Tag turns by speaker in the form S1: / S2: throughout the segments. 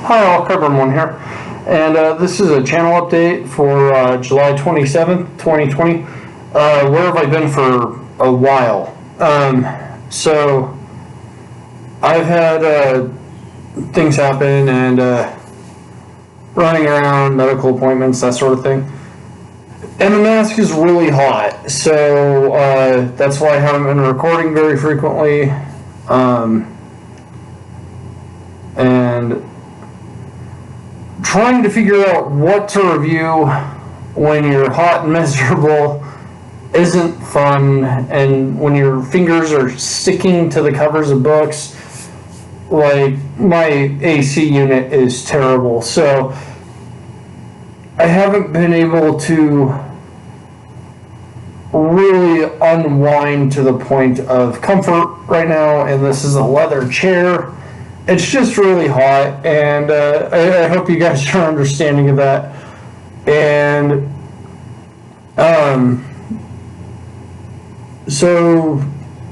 S1: Hi all, Carbon1 here, and this is a channel update for July 27th, 2020. Where have I been for a while? So I've had things happen and running around, medical appointments, that sort of thing. And the mask is really hot, so that's why I haven't been recording very frequently. And trying to figure out what to review when you're hot and miserable isn't fun, and when your fingers are sticking to the covers of books, like my AC unit is terrible. So I haven't been able to really unwind to the point of comfort right now, and this is a leather chair. It's just really hot, and I hope you guys are understanding of that. And so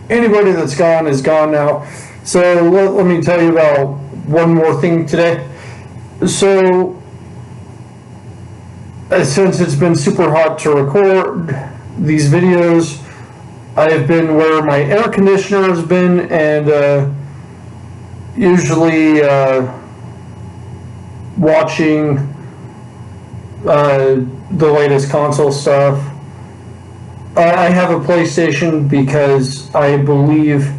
S1: anybody that's gone is gone now. So let me tell you about one more thing today. So since it's been super hot to record these videos, I've been where my air conditioner has been, and usually watching the latest console stuff. I have a PlayStation because I believe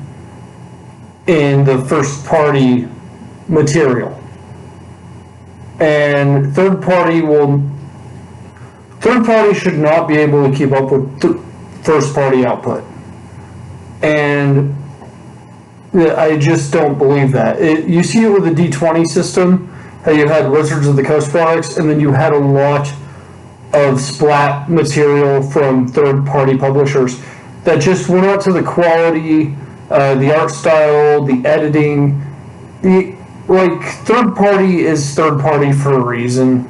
S1: in the first party material, and third party should not be able to keep up with first party output, and I just don't believe that. You see it with the D20 system, how you had Wizards of the Coast products, and then you had a lot of splat material from third-party publishers that just went out to the quality, the art style, the editing. Like, third-party is third-party for a reason,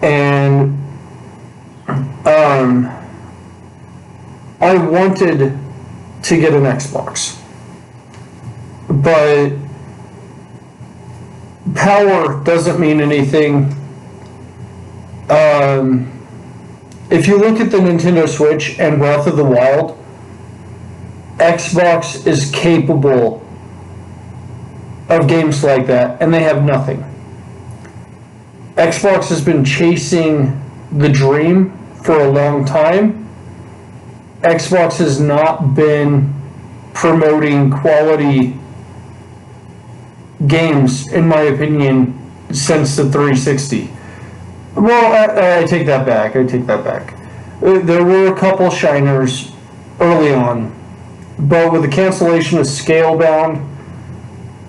S1: and I wanted to get an Xbox. But power doesn't mean anything. If you look at the Nintendo Switch and Breath of the Wild, Xbox is capable of games like that, and they have nothing. Xbox has been chasing the dream for a long time. Xbox has not been promoting quality games, in my opinion, since the 360. Well, I take that back. There were a couple shiners early on, but with the cancellation of Scalebound,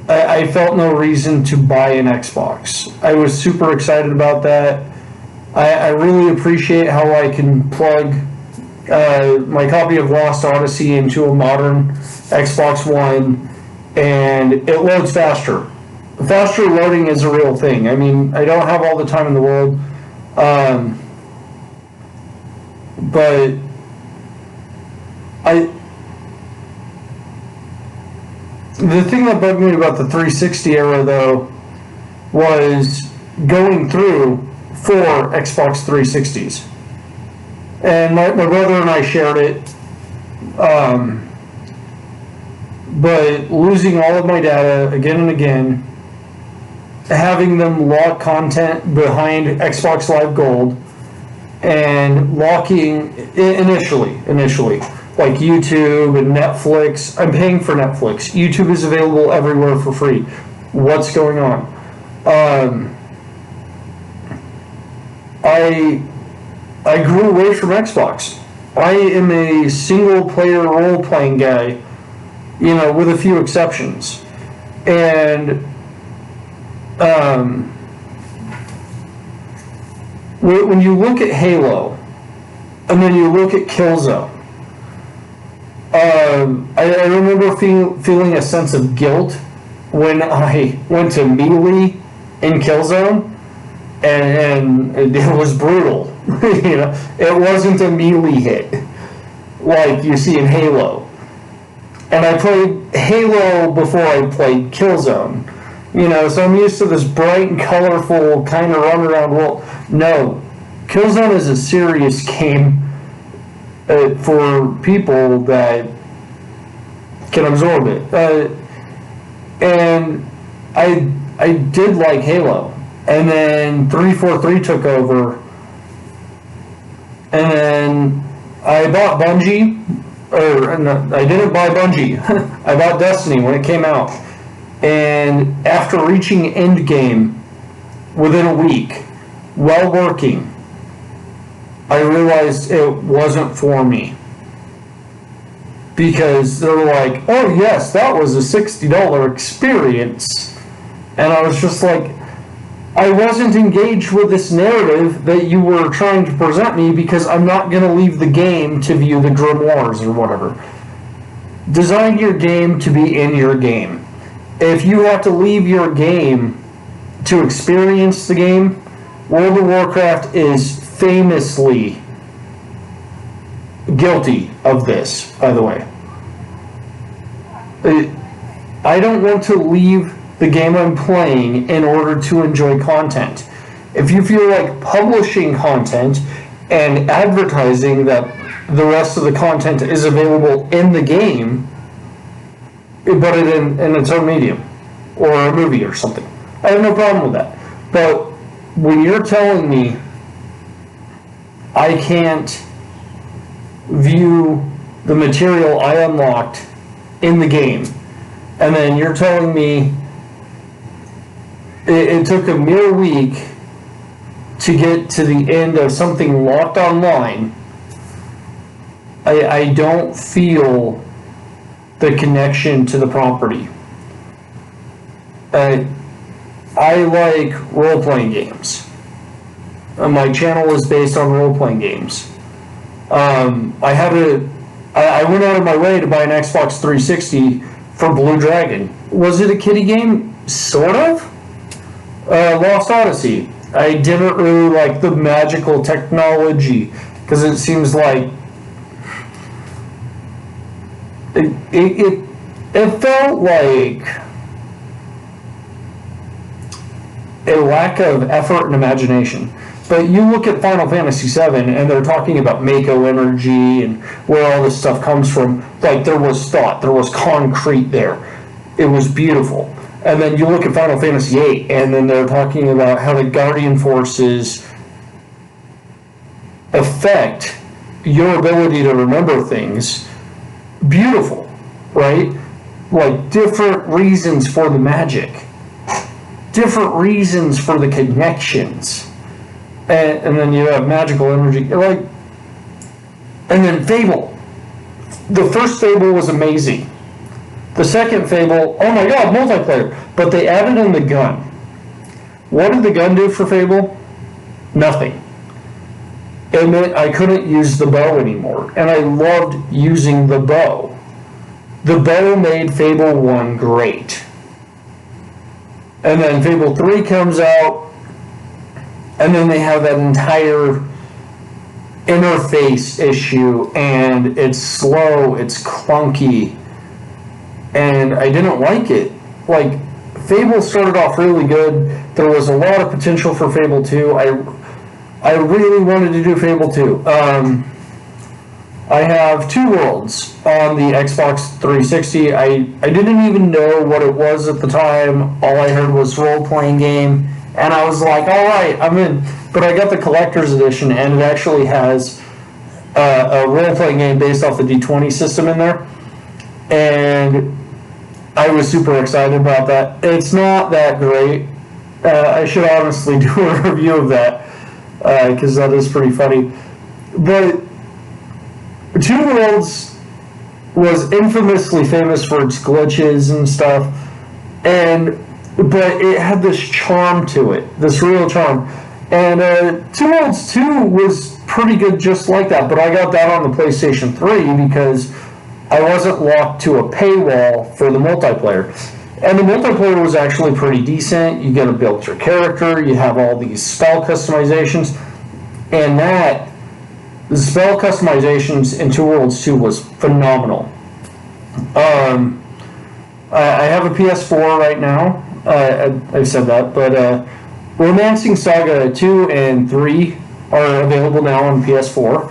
S1: I felt no reason to buy an Xbox. I was super excited about that. I really appreciate how I can plug my copy of Lost Odyssey into a modern Xbox One, and it loads faster. Faster loading is a real thing. I mean, I don't have all the time in the world, but the thing that bugged me about the 360 era, though, was going through 4 Xbox 360s. And my brother and I shared it, but losing all of my data again and again, having them lock content behind Xbox Live Gold, and locking initially, like YouTube and Netflix. I'm paying for Netflix. YouTube is available everywhere for free. What's going on? I grew away from Xbox. I am a single-player role-playing guy, with a few exceptions. And when you look at Halo, and then you look at Killzone, I remember feeling a sense of guilt when I went to Melee in Killzone, and it was brutal. It wasn't a melee hit like you see in Halo. And I played Halo before I played Killzone, So I'm used to this bright and colorful kind of run around world. No, Killzone is a serious game for people that can absorb it. And I did like Halo, and then 343 took over, and then I bought Bungie, or no, I didn't buy Bungie. I bought Destiny when it came out, and after reaching Endgame within a week, while working, I realized it wasn't for me. Because they're like, oh yes, that was a $60 experience. And I was just like, I wasn't engaged with this narrative that you were trying to present me, because I'm not going to leave the game to view the grimoires or whatever. Design your game to be in your game. If you have to leave your game to experience the game, World of Warcraft is famously guilty of this, by the way. I don't want to leave the game I'm playing in order to enjoy content. If you feel like publishing content and advertising that the rest of the content is available in the game, but in its own medium, or a movie or something, I have no problem with that. But when you're telling me I can't view the material I unlocked in the game, and then you're telling me it took a mere week to get to the end of something locked online, I don't feel the connection to the property. I like role-playing games. My channel is based on role-playing games. I went out of my way to buy an Xbox 360 for Blue Dragon. Was it a kiddie game? Sort of. Lost Odyssey. I didn't really like the magical technology, because it seems like it felt like a lack of effort and imagination. But you look at Final Fantasy VII, and they're talking about Mako energy and where all this stuff comes from. Like, there was thought, there was concrete there. It was beautiful. And then you look at Final Fantasy VIII, and then they're talking about how the Guardian Forces affect your ability to remember things. Beautiful, right? Like, different reasons for the magic. Different reasons for the connections. And then you have magical energy. Like, and then Fable. The first Fable was amazing. The second Fable, oh my god, multiplayer. But they added in the gun. What did the gun do for Fable? Nothing. It meant I couldn't use the bow anymore. And I loved using the bow. The bow made Fable 1 great. And then Fable 3 comes out, and then they have that entire interface issue, and it's slow, it's clunky, and I didn't like it. Like, Fable started off really good. There was a lot of potential for Fable 2. I really wanted to do Fable 2. I have Two Worlds on the Xbox 360. I didn't even know what it was at the time. All I heard was role-playing game, and I was like, all right, I'm in. But I got the collector's edition, and it actually has a role-playing game based off the D20 system in there, and I was super excited about that. It's not that great. I should honestly do a review of that, because that is pretty funny. But Two Worlds was infamously famous for its glitches and stuff, but it had this charm to it, this real charm. And Two Worlds 2 was pretty good just like that, but I got that on the PlayStation 3 because I wasn't locked to a paywall for the multiplayer. And the multiplayer was actually pretty decent. You get to build your character, you have all these spell customizations, and the spell customizations in Two Worlds 2 was phenomenal. I have a PS4 right now. I've said that, but Romancing Saga 2 and 3 are available now on PS4.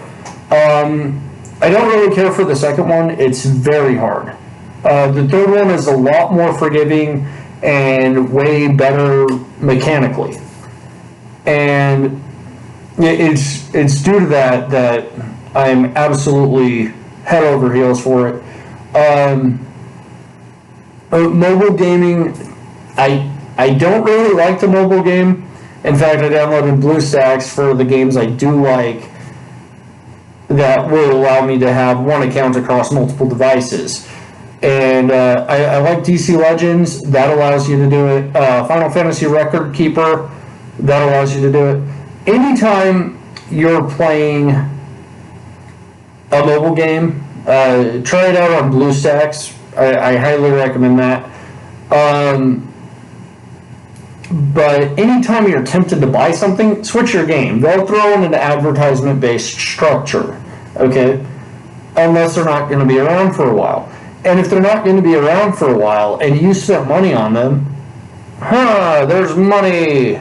S1: I don't really care for the second one. It's very hard. The third one is a lot more forgiving and way better mechanically. And it's due to that I'm absolutely head over heels for it. Mobile gaming, I don't really like the mobile game. In fact, I downloaded BlueStacks for the games I do like that will allow me to have one account across multiple devices. And I like DC Legends, that allows you to do it. Final Fantasy Record Keeper, that allows you to do it. Anytime you're playing a mobile game, try it out on BlueStacks. I highly recommend that. But anytime you're tempted to buy something, switch your game. They'll throw in an advertisement-based structure, okay? Unless they're not going to be around for a while. And if they're not going to be around for a while and you spent money on them, there's money.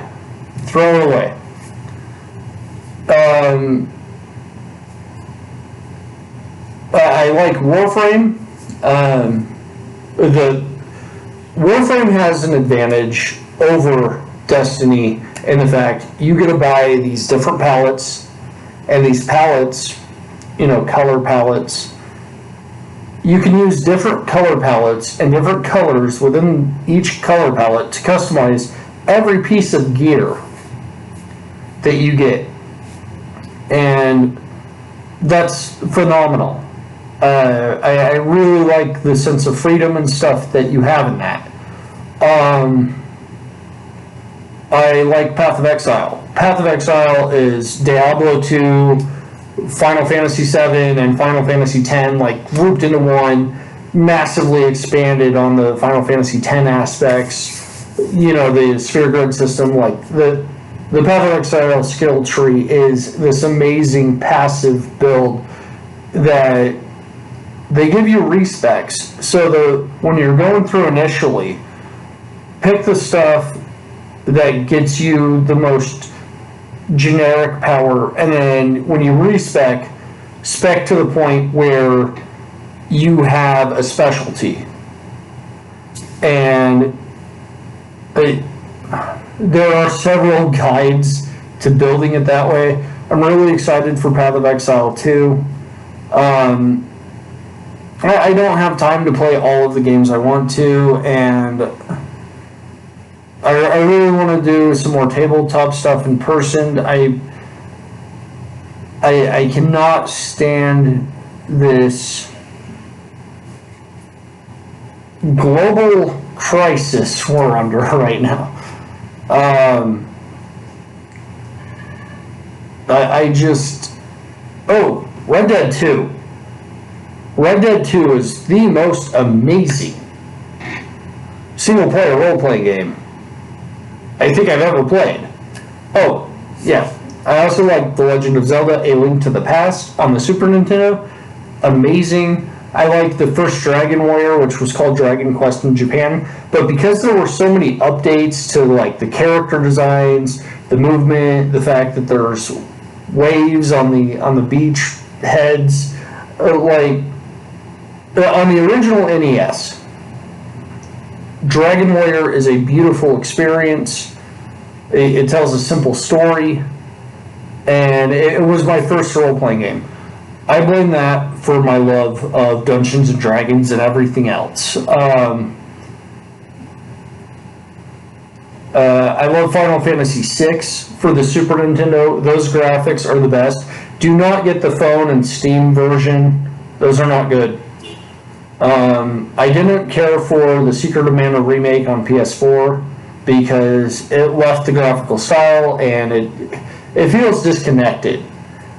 S1: Throw it away. I like Warframe. The Warframe has an advantage over Destiny in the fact you get to buy these different palettes, and these palettes, color palettes, you can use different color palettes and different colors within each color palette to customize every piece of gear that you get. And that's phenomenal. I really like the sense of freedom and stuff that you have in that. I like Path of Exile. Path of Exile is Diablo 2, Final Fantasy 7, and Final Fantasy 10, grouped into one, massively expanded on the Final Fantasy 10 aspects. The sphere grid system, the Path of Exile skill tree is this amazing passive build that they give you respecs. So when you're going through initially, pick the stuff that gets you the most generic power, and then when you respec, spec to the point where you have a specialty. And there are several guides to building it that way. I'm really excited for Path of Exile 2. I don't have time to play all of the games I want to, and I really want to do some more tabletop stuff in person. I cannot stand this global crisis we're under right now. Red Dead 2. Red Dead 2 is the most amazing single-player role-playing game I think I've ever played. Oh, yeah. I also like The Legend of Zelda: A Link to the Past on the Super Nintendo. Amazing. I liked the first Dragon Warrior, which was called Dragon Quest in Japan. But because there were so many updates to the character designs, the movement, the fact that there's waves on the beach heads, on the original NES, Dragon Warrior is a beautiful experience. It tells a simple story, and it was my first role-playing game. I blame that for my love of Dungeons and Dragons and everything else. I love Final Fantasy VI for the Super Nintendo. Those graphics are the best. Do not get the phone and Steam version. Those are not good. I didn't care for the Secret of Mana remake on PS4 because it left the graphical style and it feels disconnected.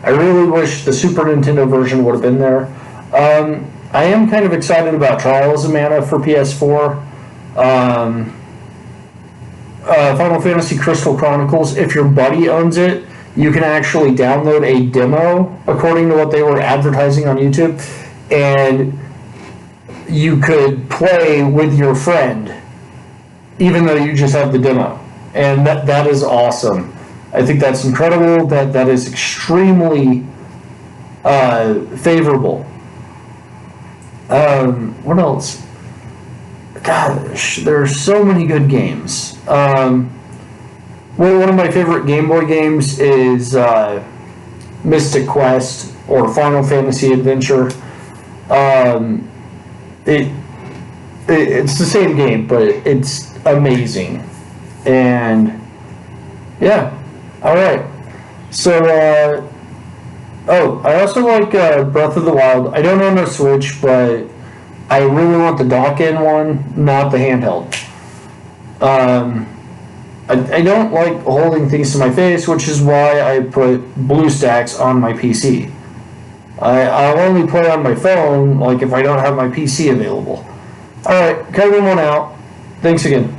S1: I really wish the Super Nintendo version would have been there. I am kind of excited about Trials of Mana for PS4. Final Fantasy Crystal Chronicles, if your buddy owns it, you can actually download a demo according to what they were advertising on YouTube, and you could play with your friend even though you just have the demo. And that is awesome. I think that's incredible. That is extremely favorable. What else? Gosh, there are so many good games. Well, one of my favorite Game Boy games is Mystic Quest or Final Fantasy Adventure. It's the same game, but it's amazing. And yeah, all right. So, I also like Breath of the Wild. I don't own a Switch, but I really want the dock-in one, not the handheld. I don't like holding things to my face, which is why I put BlueStacks on my PC. I'll only play on my phone, like if I don't have my PC available. Alright, cutting one out. Thanks again.